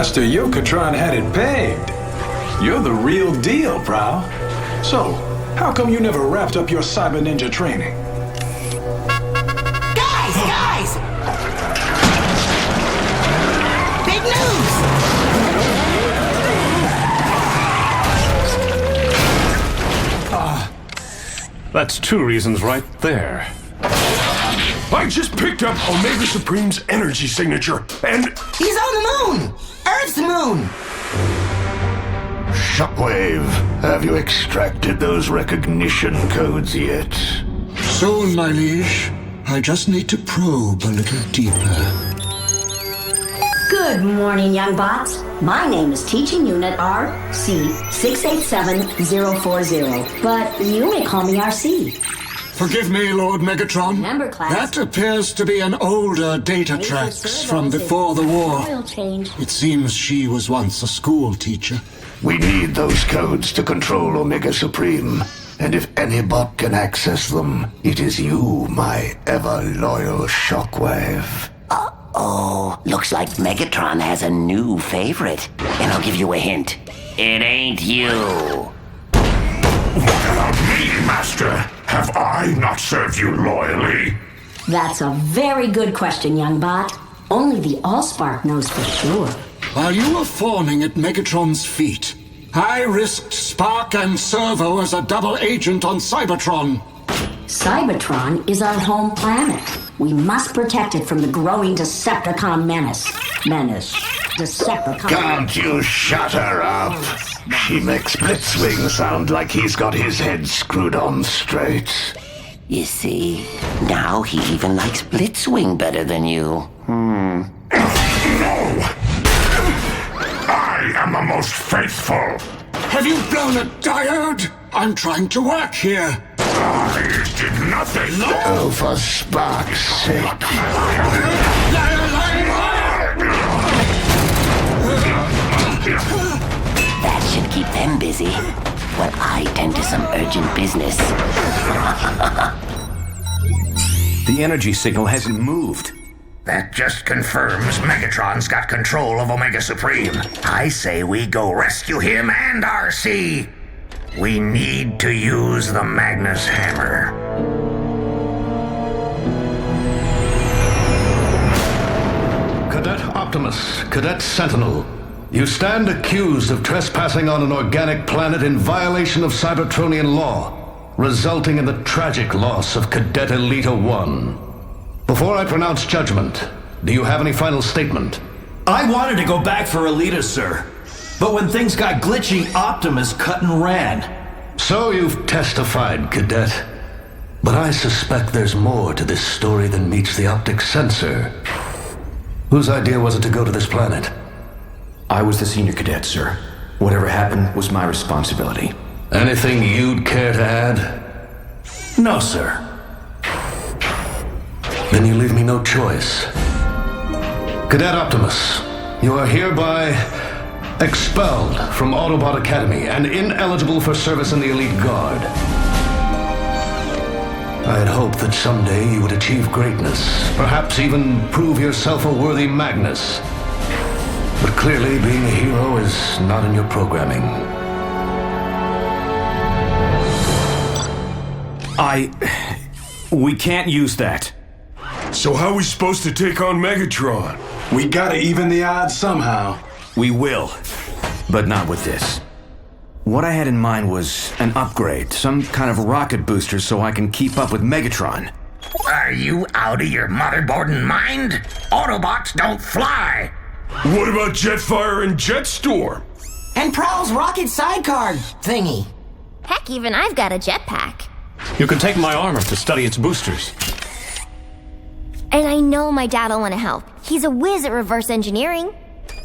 Master Yokotron had it pegged. You're the real deal, Prowl. So, how come you never wrapped up your Cyber Ninja training? Guys! Big news! That's two reasons right there. I just picked up Omega Supreme's energy signature, and... He's on the moon! Earth's moon! Shockwave, have you extracted those recognition codes yet? Soon, my liege. I just need to probe a little deeper. Good morning, young bots. My name is Teaching Unit RC-687040, but you may call me RC. Forgive me, Lord Megatron. Remember, class. That appears to be an older data tracks from before the war. It seems she was once a school teacher. We need those codes to control Omega Supreme. And if any bot can access them, it is you, my ever-loyal Shockwave. Uh-oh. Looks like Megatron has a new favorite. And I'll give you a hint. It ain't you. What about me, Master? Have I not served you loyally? That's a very good question, young bot. Only the Allspark knows for sure. While you were fawning at Megatron's feet, I risked Spark and Servo as a double agent on Cybertron. Cybertron is our home planet. We must protect it from the growing Decepticon menace. Decepticon. Can't you shut her up? She makes Blitzwing sound like he's got his head screwed on straight. You see, now he even likes Blitzwing better than you. No! I am the most faithful. Have you blown a diode? I'm trying to work here. I did nothing. Oh, for Spark's sake. That should keep them busy. While I tend to some urgent business. The energy signal hasn't moved. That just confirms Megatron's got control of Omega Supreme. I say we go rescue him and RC. We need to use the Magnus Hammer. Cadet Optimus, Cadet Sentinel, you stand accused of trespassing on an organic planet in violation of Cybertronian law, resulting in the tragic loss of Cadet Elita 1. Before I pronounce judgment, do you have any final statement? I wanted to go back for Elita, sir. But when things got glitchy, Optimus cut and ran. So you've testified, Cadet. But I suspect there's more to this story than meets the optic sensor. Whose idea was it to go to this planet? I was the senior cadet, sir. Whatever happened was my responsibility. Anything you'd care to add? No, sir. Then you leave me no choice. Cadet Optimus, you are hereby expelled from Autobot Academy and ineligible for service in the Elite Guard. I had hoped that someday you would achieve greatness, perhaps even prove yourself a worthy Magnus. But clearly, being a hero is not in your programming. We can't use that. So how are we supposed to take on Megatron? We gotta even the odds somehow. We will, but not with this. What I had in mind was an upgrade, some kind of rocket booster so I can keep up with Megatron. Are you out of your motherboarding mind? Autobots don't fly! What about Jetfire and Jetstorm? And Prowl's rocket sidecar thingy. Heck, even I've got a jetpack. You can take my armor to study its boosters. And I know my dad'll want to help. He's a whiz at reverse engineering.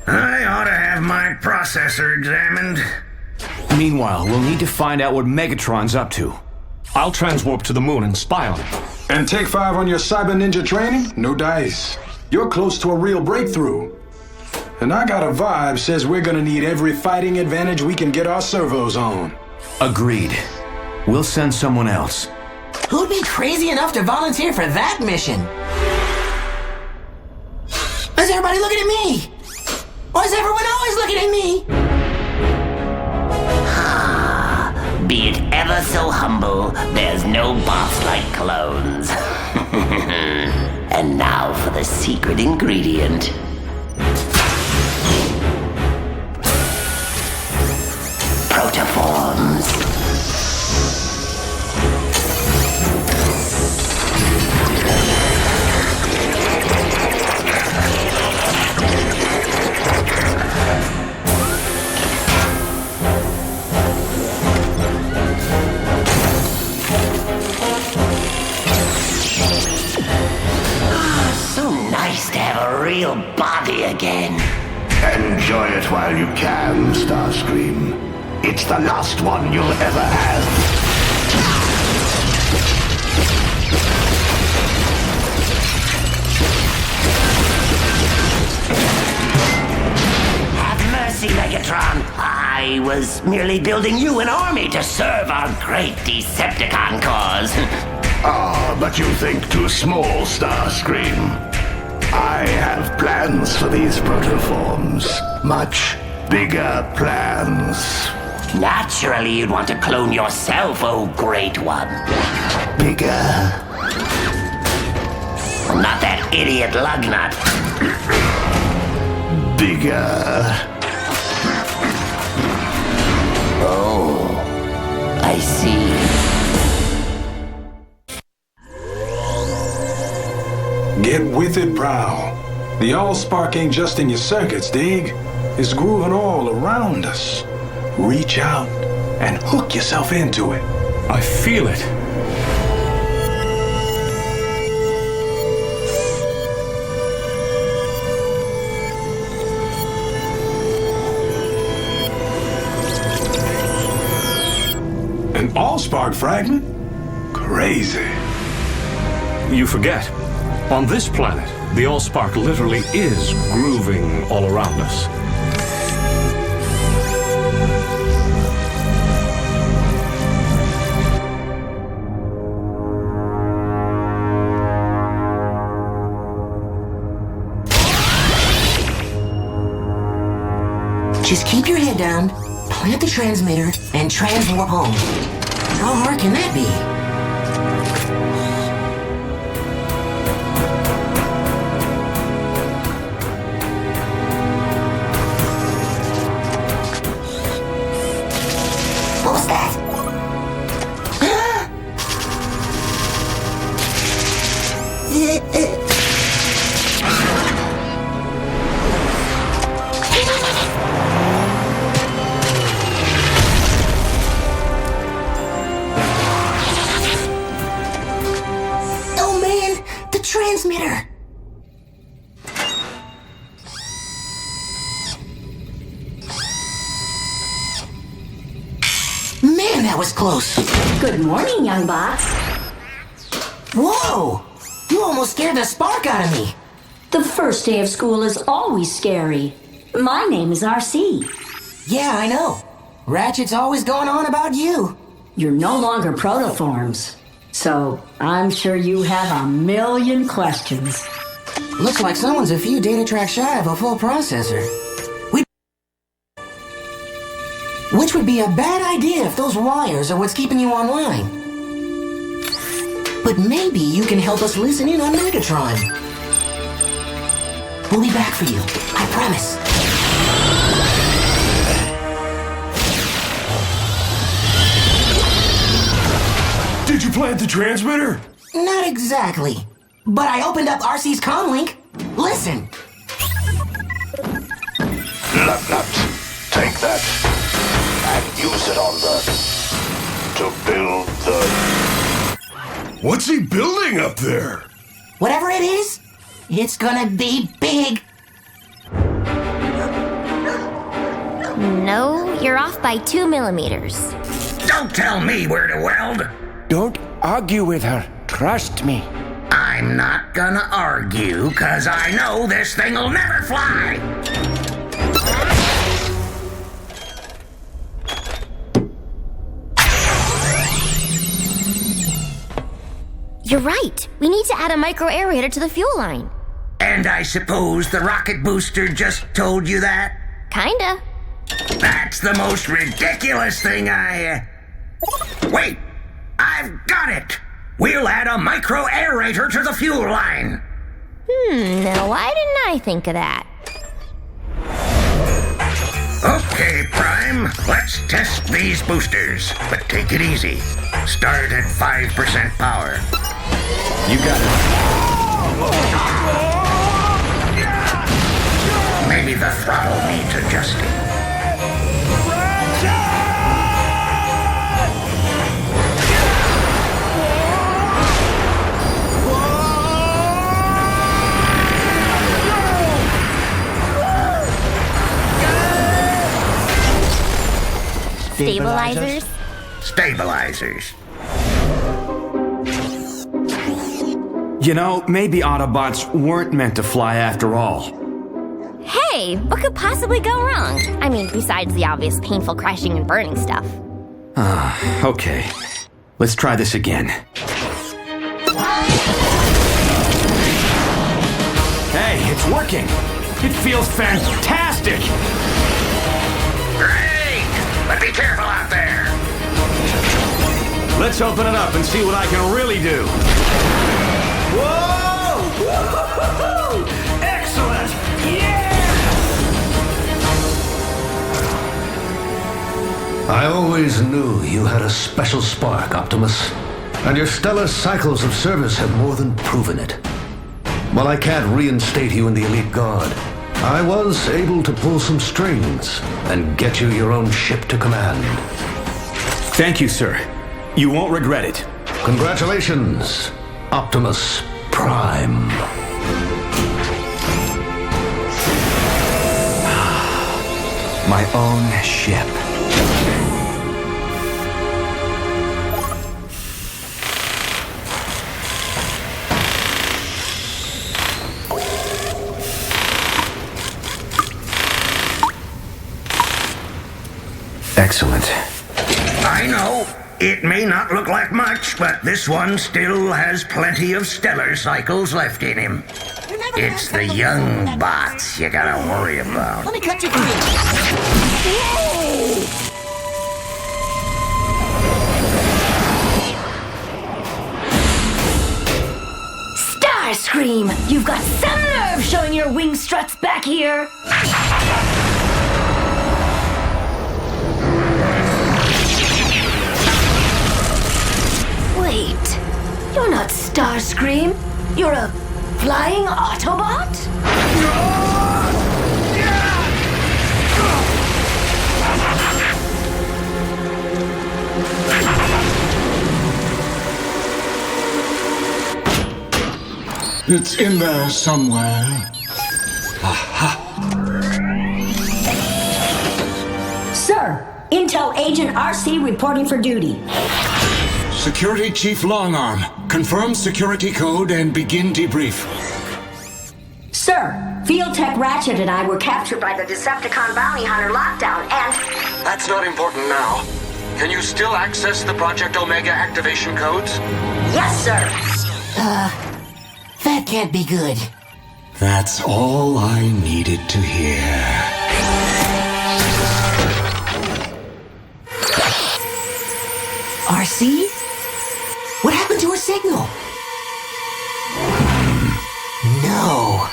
I ought to have my processor examined. Meanwhile, we'll need to find out what Megatron's up to. I'll transwarp to the moon and spy on him. And take 5 on your Cyber Ninja training? No dice. You're close to a real breakthrough. And I got a vibe says we're gonna need every fighting advantage we can get our servos on. Agreed. We'll send someone else. Who'd be crazy enough to volunteer for that mission? Why's everybody looking at me? Or is everyone always looking at me? Be it ever so humble, there's no boss like clones. And now for the secret ingredient. Protoforms. To have a real body again. Enjoy it while you can, Starscream. It's the last one you'll ever have. Have mercy, Megatron. I was merely building you an army to serve our great Decepticon cause. But you think too small, Starscream. I have plans for these protoforms. Much bigger plans. Naturally, you'd want to clone yourself, oh great one. Bigger? Well, not that idiot Lugnut. Bigger. Oh, I see. Get with it, Prowl. The Allspark ain't just in your circuits, dig? It's grooving all around us. Reach out and hook yourself into it. I feel it. An Allspark fragment? Crazy. You forget. On this planet, the Allspark literally is grooving all around us. Just keep your head down, plant the transmitter, and transwarp home. How hard can that be? What was that? Oh man, the transmitter! Man, that was close. Good morning, young bots. Whoa! You almost scared the spark out of me. The first day of school is always scary. My name is RC. Yeah, I know. Ratchet's always going on about you. You're no longer protoforms, so I'm sure you have a million questions. Looks like someone's a few data tracks shy of a full processor. Which would be a bad idea if those wires are what's keeping you online. But maybe you can help us listen in on Megatron. We'll be back for you, I promise. Did you plant the transmitter? Not exactly. But I opened up RC's comm link. Listen. Nut, take that. And use it on to build the... What's he building up there? Whatever it is, it's gonna be big. No, you're off by 2 millimeters. Don't tell me where to weld. Don't argue with her. Trust me. I'm not gonna argue, 'cause I know this thing'll never fly. You're right. We need to add a micro aerator to the fuel line. And I suppose the rocket booster just told you that? Kinda. That's the most ridiculous thing Wait! I've got it! We'll add a micro-aerator to the fuel line! Now why didn't I think of that? Okay, Prime, let's test these boosters. But take it easy. Start at 5% power. You got it. Maybe the throttle needs adjusting. Stabilizers? Stabilizers. You know, maybe Autobots weren't meant to fly after all. Hey, what could possibly go wrong? I mean, besides the obvious painful crashing and burning stuff. Okay. Let's try this again. Hey, it's working! It feels fantastic! Great! But be careful out there! Let's open it up and see what I can really do. Whoa! Woo-hoo-hoo-hoo! Excellent! Yeah! I always knew you had a special spark, Optimus. And your stellar cycles of service have more than proven it. While I can't reinstate you in the Elite Guard, I was able to pull some strings and get you your own ship to command. Thank you, sir. You won't regret it. Congratulations, Optimus Prime. My own ship. Excellent. I know. It may not look like much, but this one still has plenty of stellar cycles left in him. It's the young bots you gotta worry about. Let me cut you free. Starscream! You've got some nerve showing your wing struts back here! Wait, you're not Starscream. You're a flying Autobot? It's in there somewhere. Sir, Intel Agent RC reporting for duty. Security Chief Longarm, confirm security code and begin debrief. Sir, Field Tech Ratchet and I were captured by the Decepticon bounty hunter lockdown and... That's not important now. Can you still access the Project Omega activation codes? Yes, sir. That can't be good. That's all I needed to hear. RC? What happened to her signal? No.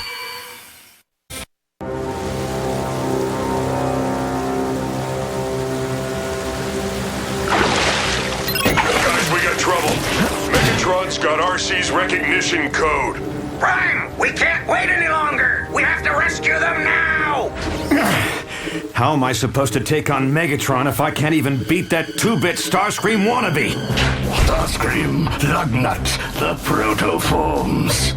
Guys, we got trouble. Megatron's got RC's recognition code. Prime, we can't wait any longer. We have to rescue them now. How am I supposed to take on Megatron if I can't even beat that 2-bit Starscream wannabe? Starscream, Lugnut, the protoforms.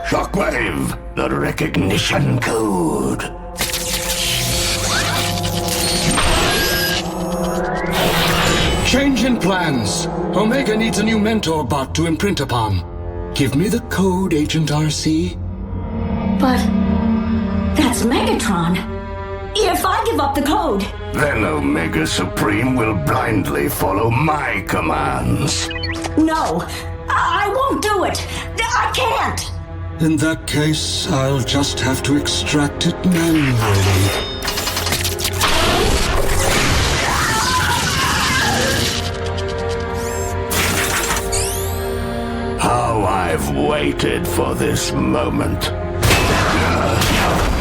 Shockwave, the recognition code. Change in plans. Omega needs a new mentor bot to imprint upon. Give me the code, Agent RC. But that's Megatron. If I give up the code, Then Omega Supreme will blindly follow my commands. no, I won't do it. I can't. In that case, I'll just have to extract it manually. How I've waited for this moment.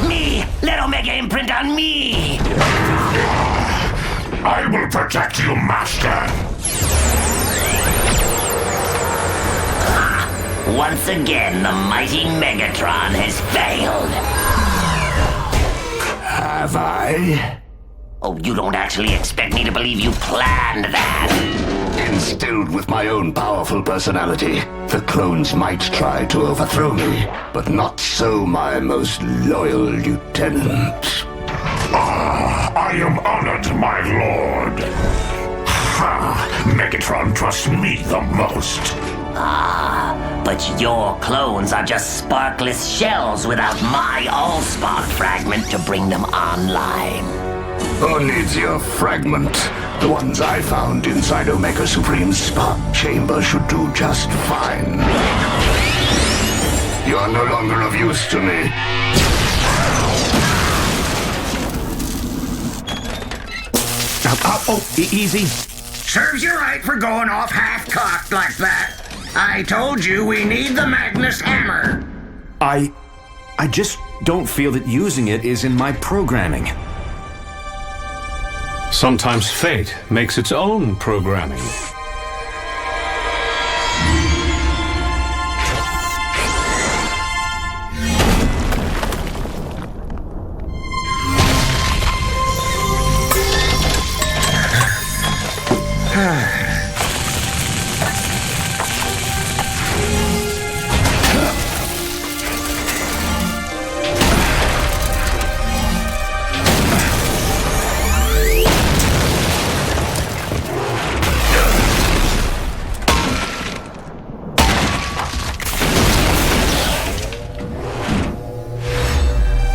Me! Let Omega imprint on me! I will protect you, Master. Once again, the mighty Megatron has failed. Have I? Oh, you don't actually expect me to believe you planned that? Instilled with my own powerful personality, the clones might try to overthrow me, but not so my most loyal lieutenant. I am honored, my lord. Ha! Megatron trusts me the most. But your clones are just sparkless shells without my Allspark fragment to bring them online. Who needs your fragment? The ones I found inside Omega Supreme's spark chamber should do just fine. You're no longer of use to me. Easy. Serves you right for going off half-cocked like that. I told you we need the Magnus Hammer. I just don't feel that using it is in my programming. Sometimes fate makes its own programming.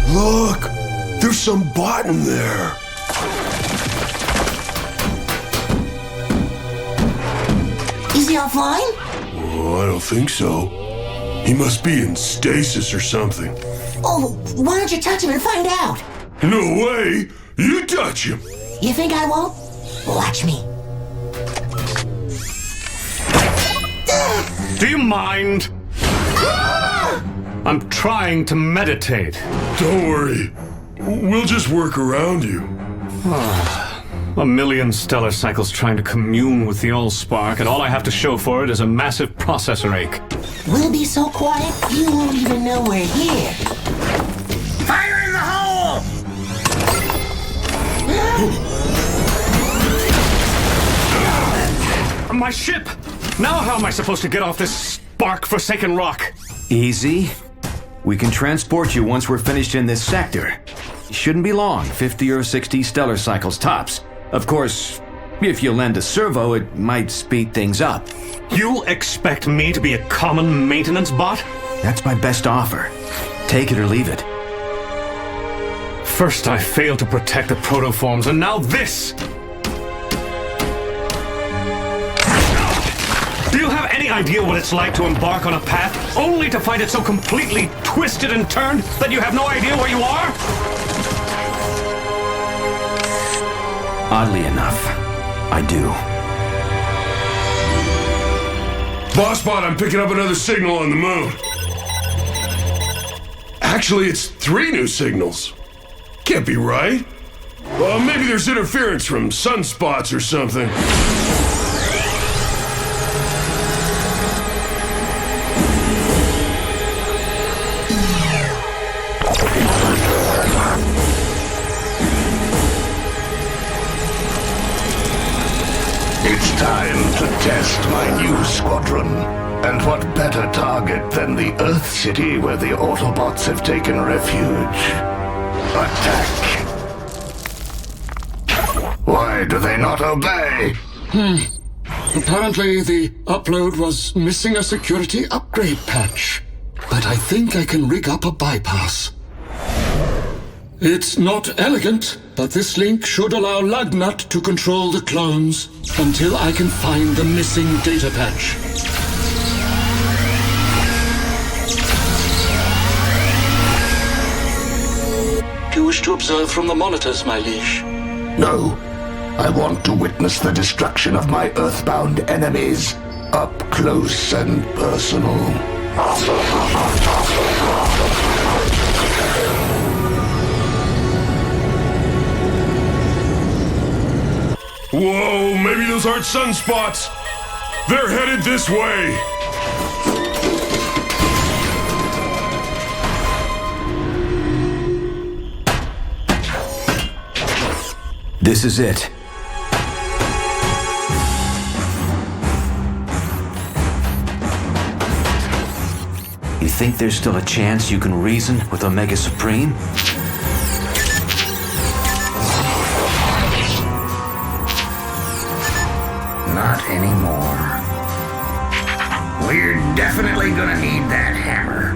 Look! There's some bot in there! Is he offline? Oh, I don't think so. He must be in stasis or something. Oh, why don't you touch him and find out? No way! You touch him! You think I won't? Watch me. Do you mind? I'm trying to meditate. Don't worry. We'll just work around you. A million stellar cycles trying to commune with the Allspark, and all I have to show for it is a massive processor ache. We'll be so quiet, you won't even know we're here. Fire in the hole! My ship! Now how am I supposed to get off this spark-forsaken rock? Easy. We can transport you once we're finished in this sector. Shouldn't be long, 50 or 60 stellar cycles tops. Of course, if you lend a servo, it might speed things up. You expect me to be a common maintenance bot? That's my best offer. Take it or leave it. First I failed to protect the protoforms, and now this! Do you have any idea what it's like to embark on a path, only to find it so completely twisted and turned that you have no idea where you are? Oddly enough, I do. Bossbot, I'm picking up another signal on the moon. Actually, it's 3 new signals. Can't be right. Well, maybe there's interference from sunspots or something. It's time to test my new squadron. And what better target than the Earth City where the Autobots have taken refuge? Attack! Why do they not obey? Apparently, the upload was missing a security upgrade patch. But I think I can rig up a bypass. It's not elegant, but this link should allow Lugnut to control the clones until I can find the missing data patch. Do you wish to observe from the monitors, my liege? No. I want to witness the destruction of my earthbound enemies, up close and personal. Whoa, maybe those aren't sunspots. They're headed this way. This is it. You think there's still a chance you can reason with Omega Supreme? Not anymore. We're definitely gonna need that hammer.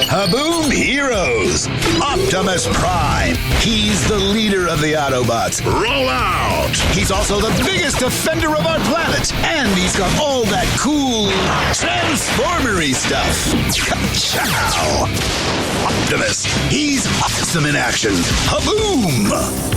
Haboom Heroes! Optimus Prime! He's the leader of the Autobots. Roll out! He's also the biggest defender of our planet, and he's got all that cool transformery stuff. Ciao! Optimus, he's awesome in action. Haboom!